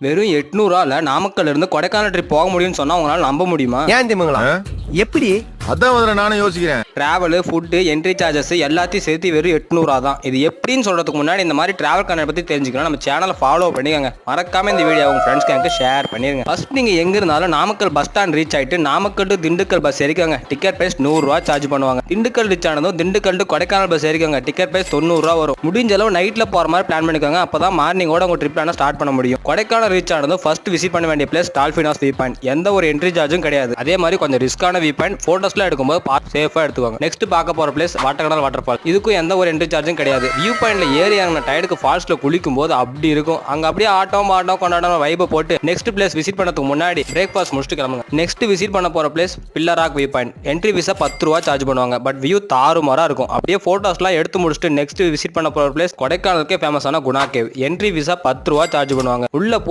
வெறும் 800 நாமக்கல்ல இருந்து கொடைக்கானல் ட்ரிப் போக முடியும்னு சொன்னா உங்களால நம்ப முடியுமா? ஏன் திமுங்களா எப்படி? அதான் முதல்ல நானும் யோசிக்கிறேன். டிராவல், ஃபுட்டு, என்ட்ரி சார்ஜஸ் எல்லாத்தையும் சேர்த்து வெறும் 800 தான். இது எப்படின்னு சொல்றதுக்கு முன்னாடி இந்த மாதிரி டிராவல் கனெக்ட் பத்தி தெரிஞ்சுக்கணும். நம்ம சேனலை ஃபாலோ பண்ணிக்கோங்க. மறக்காம இந்த வீடியோ உங்க ஃப்ரெண்ட்ஸ்க்கு எனக்கு ஷேர் பண்ணிருங்க. ஃபர்ஸ்ட் நீங்க எங்க இருந்தாலும் நாமக்கல் பஸ் ஸ்டாண்ட் ரீச் ஆயிட்டு நாமக்கல் டு திண்டுக்கல் பஸ் ஏறிக்கோங்க. டிக்கெட் பிரைஸ் 100 ரூபா சார்ஜ் பண்ணுவாங்க. திண்டுக்கல் ரீச் ஆனதும் திண்டுக்கல் டு கொடைக்கானல் பஸ் ஏறிக்கோங்க. டிக்கெட் பிரைஸ் 90 ரூபா வரும். முடிஞ்ச அளவு நைட்ல போற மாதிரி பிளான் பண்ணிக்கோங்க. அப்பதான் மார்னிங்கோட உங்க ட்ரிப் பிளான ஸ்டார்ட் பண்ண முடியும். கொடைக்கானல் ரீச் ஆனதும் ஃபர்ஸ்ட் விசிட் பண்ண வேண்டிய place dolphin house view point. எந்த ஒரு என்ட்ரி சார்ஜும் கிடையாது. அதே மாதிரி கொஞ்சம் ரிஸ்கான வியூ பாயிண்ட். போட்டோஸ்லாம் எடுக்கும்போது பார்த்து சேஃபா எடுத்துவாங்க. நெக்ஸ்ட் பார்க்க போற பிளேஸ் வாட்டர்கனல் வாட்டர் ஃபால். இதுக்கும் எந்த ஒரு என்ட்ரி சார்ஜும் கிடையாது. வியூ பாயிண்ட்ல ஏறி இறங்கின டயர்டுக்கு ஃபால்ஸ்ல குளிக்கும் போது அப்படி இருக்கும். அங்க அப்படியே ஆட்டம் பாட்டம் கொண்டாட்டம் வைப போட்டு நெக்ஸ்ட் பிளேஸ் விசிட் பண்ணதுக்கு முன்னாடி பிரேக்ஃபாஸ்ட் முடிச்சுட்டு கிளம்புங்க. நெக்ஸ்ட் விசிட் பண்ண போற place pillar rock view point. Entry visa 10 ரூபா சார்ஜ் பண்ணுவாங்க. பட் வியூ தாறுமாறா இருக்கும். அப்படியே போட்டோஸ்லாம் எடுத்து முடிச்சுட்டு நெக்ஸ்ட் விசிட் பண்ண போற பிளேஸ் கொடைக்கானலுக்கே ஃபேமஸான குணா கேவ். என்ட்ரி விசா 10 ரூபா சார்ஜ் பண்ணுவாங்க. உள்ள போய்